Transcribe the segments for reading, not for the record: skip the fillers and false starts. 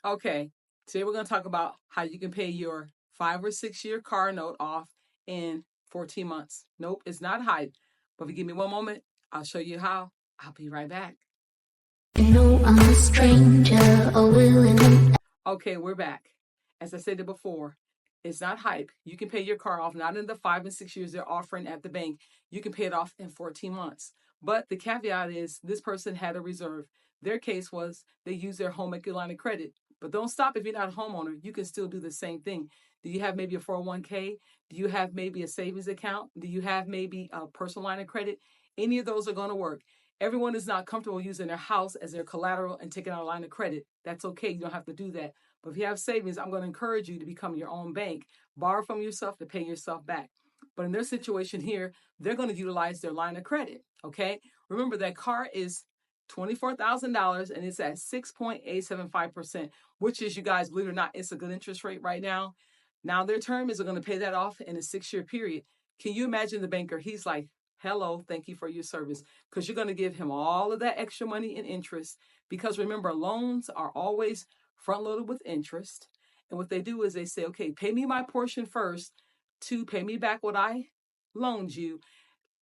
Okay, today we're going to talk about how you can pay your 5 or 6 year car note off in 14 months. Nope, it's not hype. But if you give me one moment, I'll show you how. I'll be right back. You know I'm a stranger, a willing. Okay, we're back. As I said it before, it's not hype. You can pay your car off not in the 5 and 6 years they're offering at the bank. You can pay it off in 14 months. But the caveat is this person had a reserve. Their case was they used their home equity line of credit. But don't stop if you're not a homeowner. You can still do the same thing. Do you have maybe a 401k? Do you have maybe a savings account? Do you have maybe a personal line of credit? Any of those are going to work. Everyone is not comfortable using their house as their collateral and taking out a line of credit. That's okay. You don't have to do that. But if you have savings, I'm going to encourage you to become your own bank, borrow from yourself to pay yourself back. But in their situation here, they're going to utilize their line of credit. Okay. Remember that car is $24,000 and it's at 6.875%, which is, you guys, believe it or not, it's a good interest rate right now. Now their term is going to pay that off in a 6 year period. Can you imagine the banker? He's like, hello, thank you for your service. Because you're going to give him all of that extra money in interest. Because remember, loans are always front loaded with interest. And what they do is they say, okay, pay me my portion first to pay me back what I loaned you.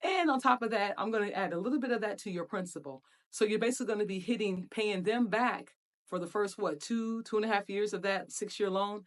And on top of that, I'm going to add a little bit of that to your principal. So you're basically going to be paying them back for the first, 2.5 years of that 6 year loan.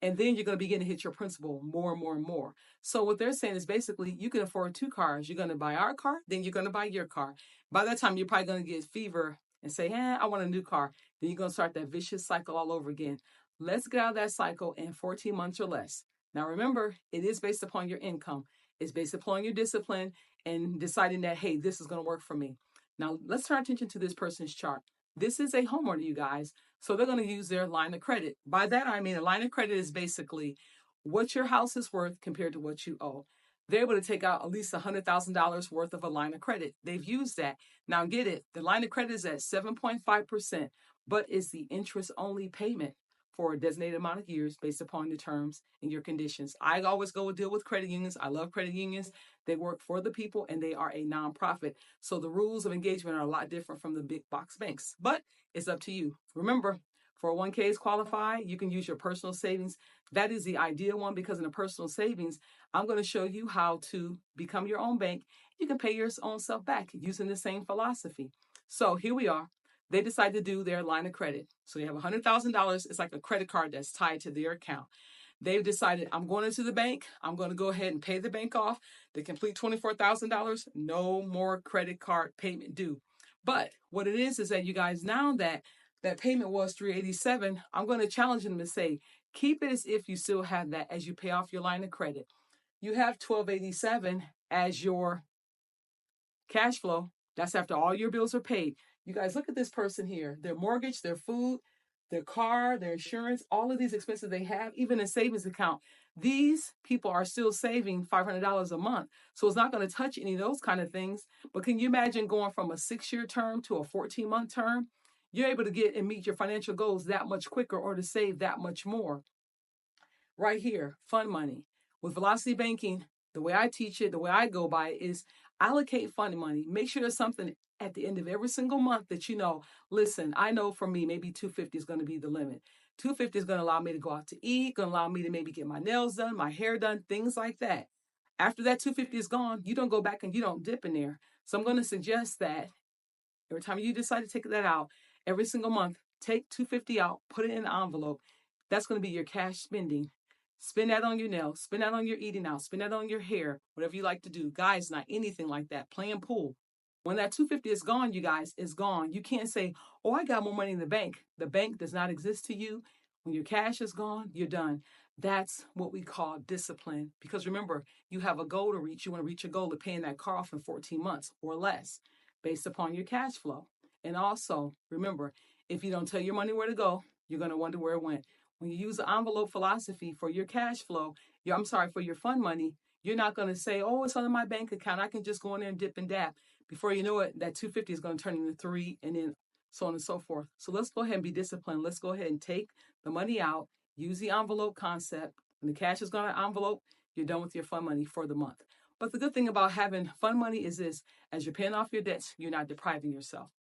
And then you're going to begin to hit your principal more and more and more. So what they're saying is basically you can afford two cars. You're going to buy our car, then you're going to buy your car. By that time, you're probably going to get fever and say, I want a new car. Then you're going to start that vicious cycle all over again. Let's get out of that cycle in 14 months or less. Now, remember, it is based upon your income. It's based upon your discipline and deciding that, hey, this is going to work for me. Now, let's turn our attention to this person's chart. This is a homeowner, you guys. So they're going to use their line of credit. By that, I mean a line of credit is basically what your house is worth compared to what you owe. They're able to take out at least $100,000 worth of a line of credit. They've used that. Now, get it. The line of credit is at 7.5%, but it's the interest only payment for a designated amount of years based upon the terms and your conditions. I always go deal with credit unions. I love credit unions. They work for the people and they are a nonprofit. So the rules of engagement are a lot different from the big box banks, but it's up to you. Remember, 401ks qualify. You can use your personal savings. That is the ideal one because in the personal savings, I'm going to show you how to become your own bank. You can pay your own self back using the same philosophy. So here we are. They decide to do their line of credit. So you have $100,000. It's like a credit card that's tied to their account. They've decided, I'm going into the bank. I'm going to go ahead and pay the bank off. The complete $24,000. No more credit card payment due. But what it is that you guys, now that that payment was $387, I'm going to challenge them to say, keep it as if you still have that as you pay off your line of credit. You have $1,287 as your cash flow. That's after all your bills are paid. You guys, look at this person here. Their mortgage, their food, their car, their insurance, all of these expenses they have, even a savings account. These people are still saving $500 a month. So it's not going to touch any of those kind of things. But can you imagine going from a 6 year term to a 14-month term? You're able to get and meet your financial goals that much quicker or to save that much more. Right here, fund money. With Velocity Banking, the way I teach it, the way I go by it is allocate fund money. Make sure there's something at the end of every single month that you know, listen, I know for me, maybe 250 is going to be the limit. 250 is going to allow me to go out to eat, going to allow me to maybe get my nails done, my hair done, things like that. After that 250 is gone, you don't go back and you don't dip in there. So I'm going to suggest that every time you decide to take that out, every single month, take 250 out, put it in an envelope. That's going to be your cash spending. Spend that on your nails, spend that on your eating out, spend that on your hair, whatever you like to do. Guys, not anything like that. Playing pool. When that 250 is gone, you guys, it's gone. You can't say, oh, I got more money in the bank. The bank does not exist to you. When your cash is gone, you're done. That's what we call discipline. Because remember, you have a goal to reach. You want to reach a goal of paying that car off in 14 months or less based upon your cash flow. And also, remember, if you don't tell your money where to go, you're going to wonder where it went. When you use the envelope philosophy for your cash flow, for your fund money, you're not going to say, oh, it's under my bank account. I can just go in there and dip and dab. Before you know it, that 250 is going to turn into 3 and then so on and so forth. So let's go ahead and be disciplined. Let's go ahead and take the money out, use the envelope concept. When the cash is going to envelope, you're done with your fund money for the month. But the good thing about having fund money is this, as you're paying off your debts, you're not depriving yourself.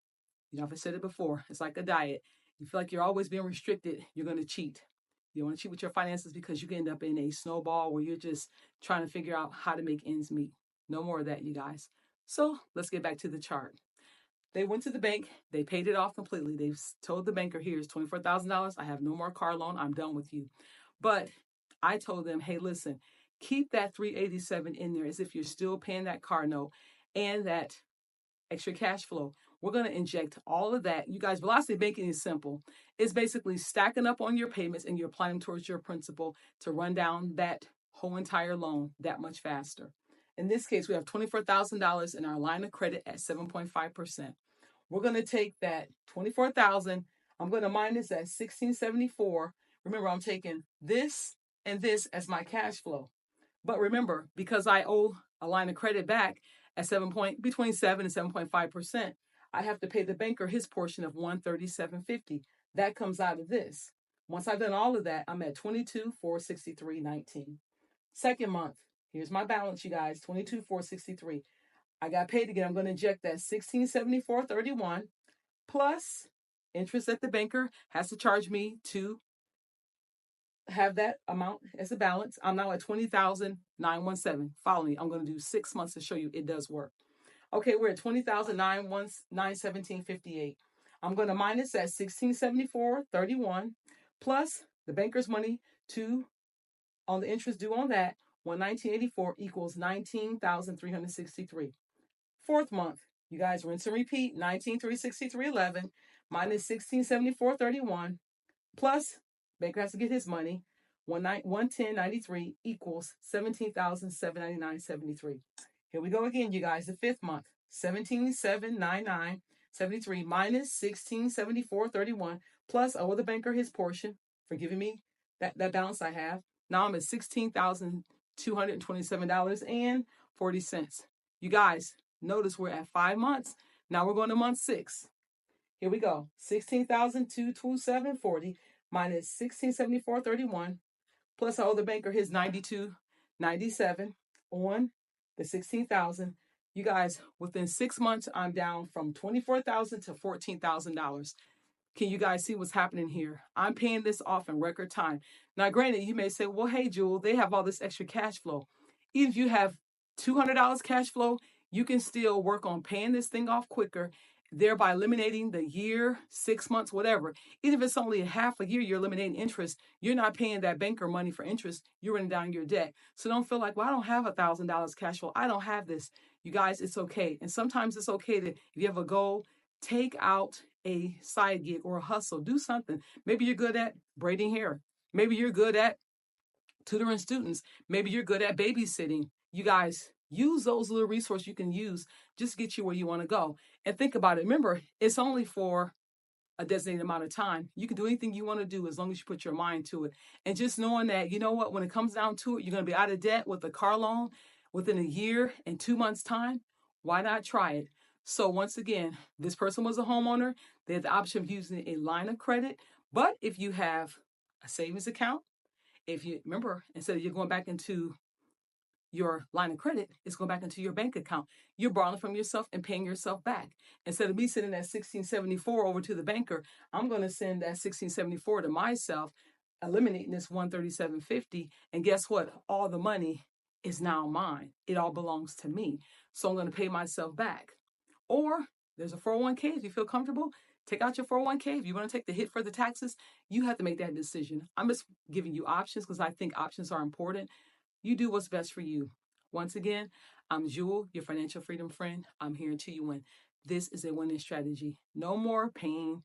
You know, I've said it before, it's like a diet. You feel like you're always being restricted, you're going to cheat. You don't want to cheat with your finances because you can end up in a snowball where you're just trying to figure out how to make ends meet. No more of that, you guys. So let's get back to the chart. They went to the bank. They paid it off completely. They told the banker, here's $24,000. I have no more car loan. I'm done with you. But I told them, hey, listen, keep that 387 in there as if you're still paying that car note and that extra cash flow. We're going to inject all of that. You guys, velocity banking is simple. It's basically stacking up on your payments and you're applying towards your principal to run down that whole entire loan that much faster. In this case, we have $24,000 in our line of credit at 7.5%. We're going to take that 24,000. I'm going to minus that 1674. Remember, I'm taking this and this as my cash flow. But remember, because I owe a line of credit back at between 7 and 7.5%, I have to pay the banker his portion of $137.50. That comes out of this. Once I've done all of that, I'm at $22,463.19. Second month, here's my balance, you guys, $22,463. I got paid again. I'm going to inject that $1674.31 plus interest that the banker has to charge me to have that amount as a balance. I'm now at $20,917. Follow me. I'm going to do 6 months to show you it does work. Okay, we're at $20,917.58. I'm going to minus that $1674.31 plus the banker's money on the interest due on that, $119.84 equals $19,363. Fourth month, you guys rinse and repeat, $19,363.11 minus $1674.31 plus banker has to get his money, $110.93 equals $17,799.73. Here we go again, you guys. The fifth month, $17,799.73 minus $1674.31 plus I owe the banker his portion for giving me that balance I have. Now I'm at $16,227.40. You guys, notice we're at 5 months. Now we're going to month 6. Here we go. $16,227.40 minus $1674.31 plus I owe the banker his $92.97 on the $16,000. You guys, within 6 months, I'm down from $24,000 to $14,000. Can you guys see what's happening here? I'm paying this off in record time. Now, granted, you may say, well, hey, Jewel, they have all this extra cash flow. Even if you have $200 cash flow, you can still work on paying this thing off quicker, thereby eliminating the year, 6 months, whatever. Even if it's only a half a year, you're eliminating interest. You're not paying that banker money for interest. You're running down your debt. So don't feel like, well, I don't have $1,000 cash flow. I don't have this. You guys, it's okay. And sometimes it's okay to, if you have a goal, take out a side gig or a hustle. Do something. Maybe you're good at braiding hair. Maybe you're good at tutoring students. Maybe you're good at babysitting. You guys, use those little resources you can use just to get you where you want to go. And think about it. Remember, it's only for a designated amount of time. You can do anything you want to do as long as you put your mind to it. And just knowing that, you know what, when it comes down to it, you're going to be out of debt with a car loan within a year and 2 months' time. Why not try it? So once again, this person was a homeowner. They had the option of using a line of credit. But if you have a savings account, if you remember, instead of you going back into your line of credit, it's going back into your bank account. You're borrowing from yourself and paying yourself back. Instead of me sending that 1674 over to the banker, I'm going to send that 1674 to myself, eliminating this 137.50. And guess what? All the money is now mine. It all belongs to me. So I'm going to pay myself back. Or there's a 401k. If you feel comfortable, take out your 401k. If you want to take the hit for the taxes, you have to make that decision. I'm just giving you options because I think options are important. You do what's best for you. Once again, I'm Jewel, your financial freedom friend. I'm here until you win. This is a winning strategy. No more paying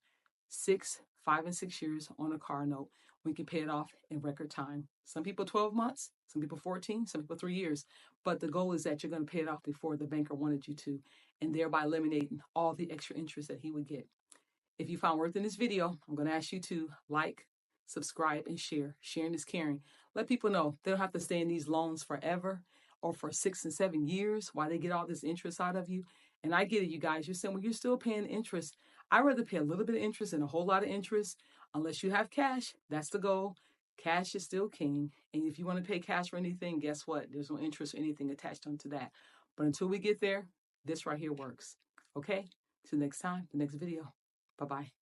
5 and 6 years on a car note. We can pay it off in record time. Some people 12 months, some people 14, some people 3 years. But the goal is that you're going to pay it off before the banker wanted you to, and thereby eliminating all the extra interest that he would get. If you found worth in this video, I'm going to ask you to like, subscribe, and share. Sharing is caring. Let people know they don't have to stay in these loans forever or for 6 and 7 years while they get all this interest out of you. And I get it, you guys. You're saying, well, you're still paying interest. I'd rather pay a little bit of interest than a whole lot of interest. Unless you have cash, that's the goal. Cash is still king. And if you want to pay cash for anything, guess what? There's no interest or anything attached onto that. But until we get there, this right here works. Okay? Till next time, the next video. Bye-bye.